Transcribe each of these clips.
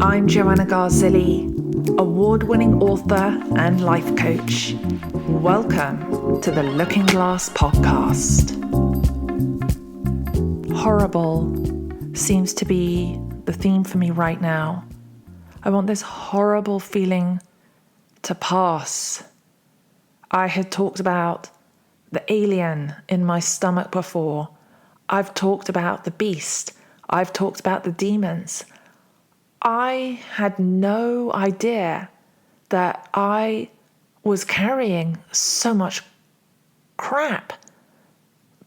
I'm Joanna Garzilli, award-winning author and life coach. Welcome to the Looking Glass podcast. Horrible seems to be the theme for me right now. I want this horrible feeling to pass. I had talked about the alien in my stomach before. I've talked about the beast. I've talked about the demons. I had no idea that I was carrying so much crap.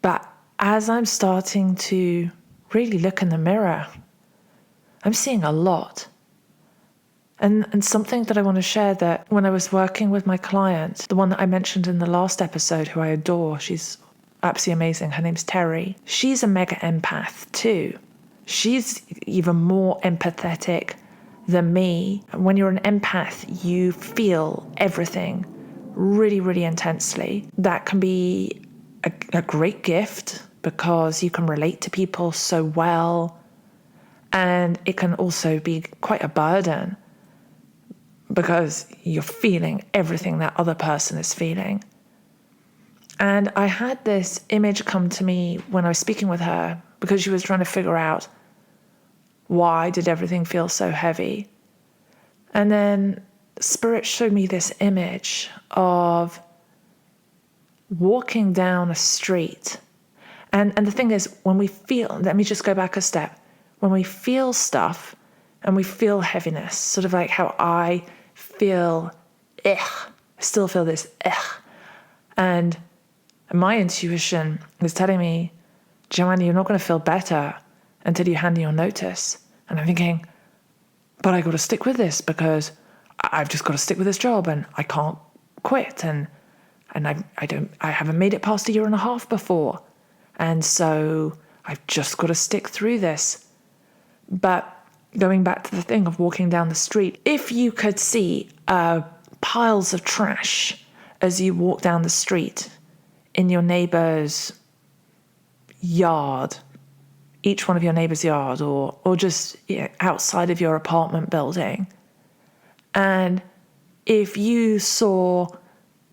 But as I'm starting to really look in the mirror, I'm seeing a lot. And something that I want to share, that when I was working with my client, the one that I mentioned in the last episode, who I adore, she's absolutely amazing. Her name's Terry. She's a mega empath too. She's even more empathetic than me. When you're an empath, you feel everything really, really intensely. That can be a great gift because you can relate to people so well. And it can also be quite a burden because you're feeling everything that other person is feeling. And I had this image come to me when I was speaking with her because she was trying to figure out why did everything feel so heavy. And then Spirit showed me this image of walking down a street. And the thing is, when we feel, let me just go back a step. When we feel stuff and we feel heaviness, sort of like how I feel, I still feel this, and my intuition is telling me, Joanna, you're not going to feel better until you hand in your notice. And I'm thinking, but I got to stick with this because I've just got to stick with this job and I can't quit. And I haven't made it past 1.5 years before. And so I've just got to stick through this. But going back to the thing of walking down the street, if you could see piles of trash as you walk down the street in your neighbor's yard, each one of your neighbor's yard, or just outside of your apartment building, and if you saw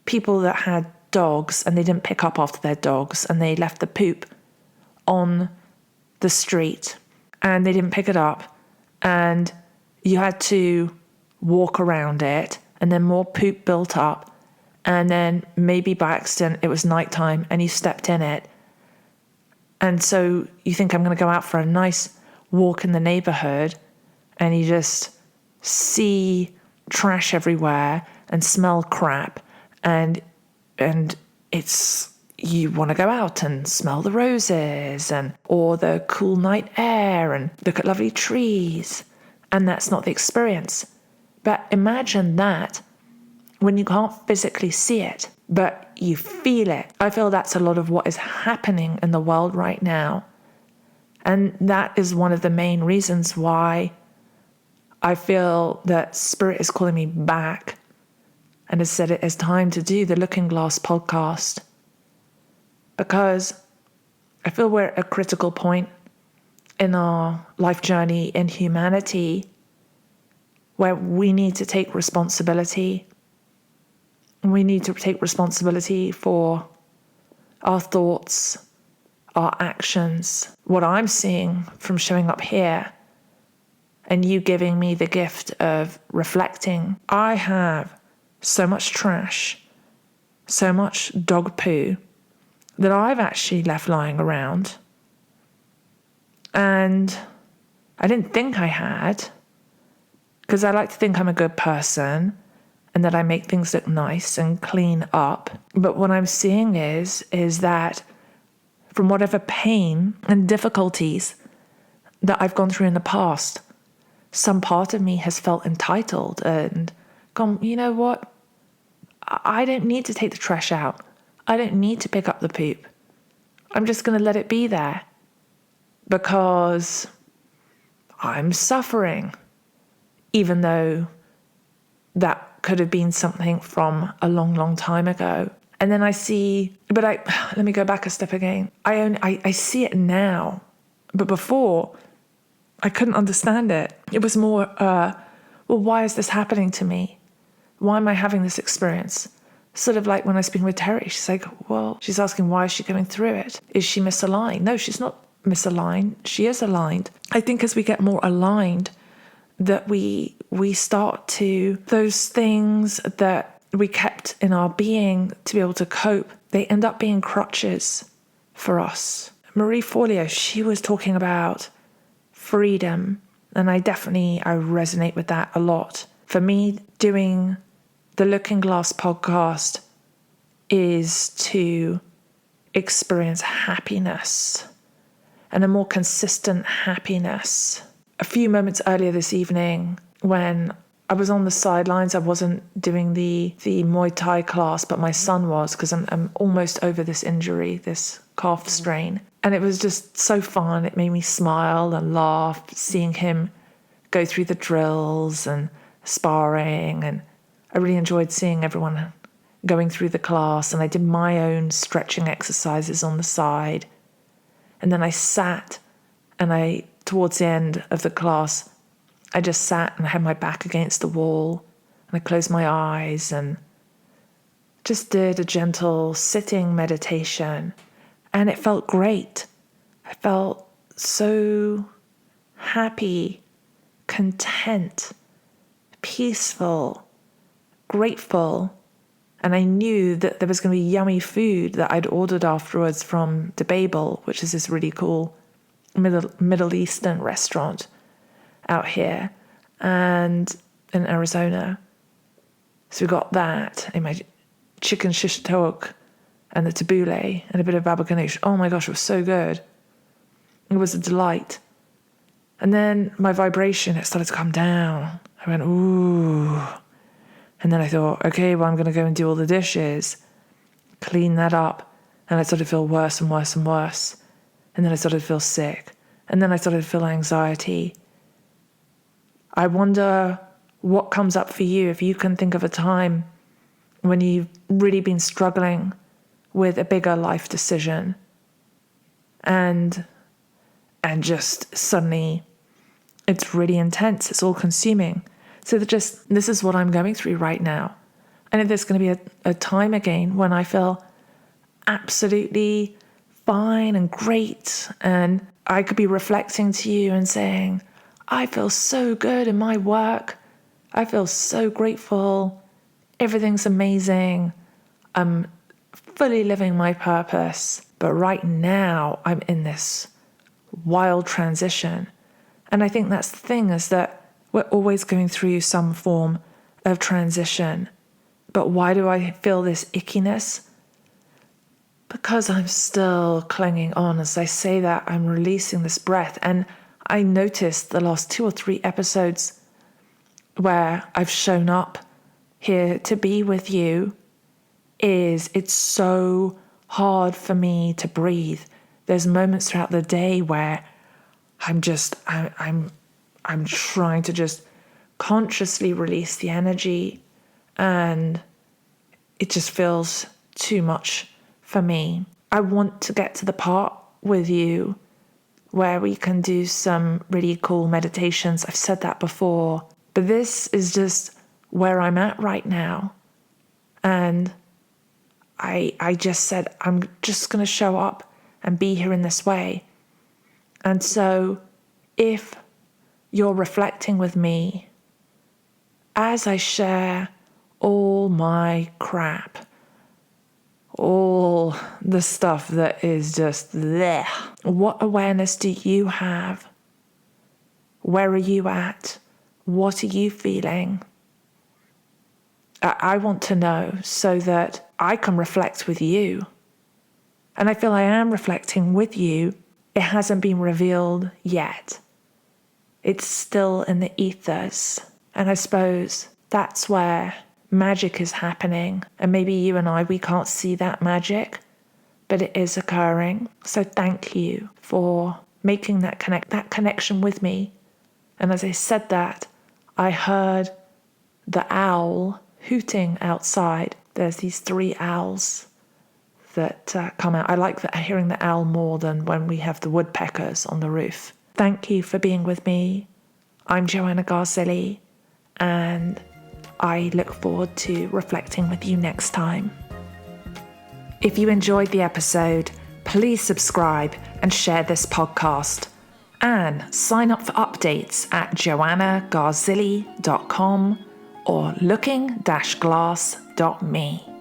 people that had dogs and they didn't pick up after their dogs and they left the poop on the street and they didn't pick it up, and you had to walk around it, and then more poop built up, and then maybe by accident it was nighttime and you stepped in it, and so you think, I'm going to go out for a nice walk in the neighborhood, and you just see trash everywhere and smell crap, and it's, you want to go out and smell the roses or the cool night air and look at lovely trees. And that's not the experience. But imagine that when you can't physically see it, but you feel it. I feel that's a lot of what is happening in the world right now. And that is one of the main reasons why I feel that Spirit is calling me back and has said it is time to do the Looking Glass podcast. Because I feel we're at a critical point in our life journey in humanity where we need to take responsibility. We need to take responsibility for our thoughts, our actions. What I'm seeing from showing up here and you giving me the gift of reflecting, I have so much trash, so much dog poo that I've actually left lying around. And I didn't think I had, because I like to think I'm a good person and that I make things look nice and clean up. But what I'm seeing is that from whatever pain and difficulties that I've gone through in the past, some part of me has felt entitled and gone, you know what? I don't need to take the trash out. I don't need to pick up the poop. I'm just going to let it be there because I'm suffering, even though that could have been something from a long, long time ago. And then I see, let me go back a step again. I see it now. But before, I couldn't understand it. It was more, well, why is this happening to me? Why am I having this experience? Sort of like when I speak with Terry, she's like, well, she's asking why is she going through it? Is she misaligned? No, she's not misaligned. She is aligned. I think as we get more aligned, that we start to, those things that we kept in our being to be able to cope, they end up being crutches for us. Marie Forleo, she was talking about freedom, and I resonate with that a lot. For me, doing the Looking Glass podcast is to experience happiness and a more consistent happiness. A few moments earlier this evening, when I was on the sidelines, I wasn't doing the Muay Thai class, but my son was, because I'm almost over this injury, this calf strain. And it was just so fun. It made me smile and laugh, seeing him go through the drills and sparring. And I really enjoyed seeing everyone going through the class. And I did my own stretching exercises on the side. And then I sat, and towards the end of the class, I just sat and I had my back against the wall, and I closed my eyes and just did a gentle sitting meditation. And it felt great. I felt so happy, content, peaceful, grateful. And I knew that there was going to be yummy food that I'd ordered afterwards from De Babel, which is this really cool Middle Eastern restaurant out here and in Arizona. So we got that, and my chicken shish kebab and the tabbouleh and a bit of baba ganoush. Oh my gosh, it was so good. It was a delight. And then my vibration, it started to come down. I went, ooh. And then I thought, okay, well, I'm going to go and do all the dishes, clean that up. And I started to feel worse and worse and worse. And then I started to feel sick. And then I started to feel anxiety. I wonder what comes up for you, if you can think of a time when you've really been struggling with a bigger life decision and just suddenly it's really intense, it's all consuming. So this is what I'm going through right now. And if there's going to be a time again when I feel absolutely fine and great, and I could be reflecting to you and saying, I feel so good in my work. I feel so grateful. Everything's amazing. I'm fully living my purpose. But right now, I'm in this wild transition. And I think that's the thing, is that we're always going through some form of transition. But why do I feel this ickiness? Because I'm still clinging on. As I say that, I'm releasing this breath. And I noticed the last 2 or 3 episodes where I've shown up here to be with you, it's so hard for me to breathe. There's moments throughout the day where I'm trying to just consciously release the energy, and it just feels too much for me. I want to get to the part with you where we can do some really cool meditations. I've said that before, but this is just where I'm at right now. And I just said, I'm just going to show up and be here in this way. And so if you're reflecting with me as I share all my crap, all the stuff that is just there, what awareness do you have? Where are you at? What are you feeling? I want to know so that I can reflect with you. And I feel I am reflecting with you. It hasn't been revealed yet. It's still in the ethers. And I suppose that's where magic is happening. And maybe you and I, we can't see that magic, but it is occurring. So thank you for making that connection with me. And as I said that, I heard the owl hooting outside. There's these 3 owls that come out. I like hearing the owl more than when we have the woodpeckers on the roof. Thank you for being with me. I'm Joanna Garzilli, and I look forward to reflecting with you next time. If you enjoyed the episode, please subscribe and share this podcast. And sign up for updates at joannagarzilli.com or looking-glass.me.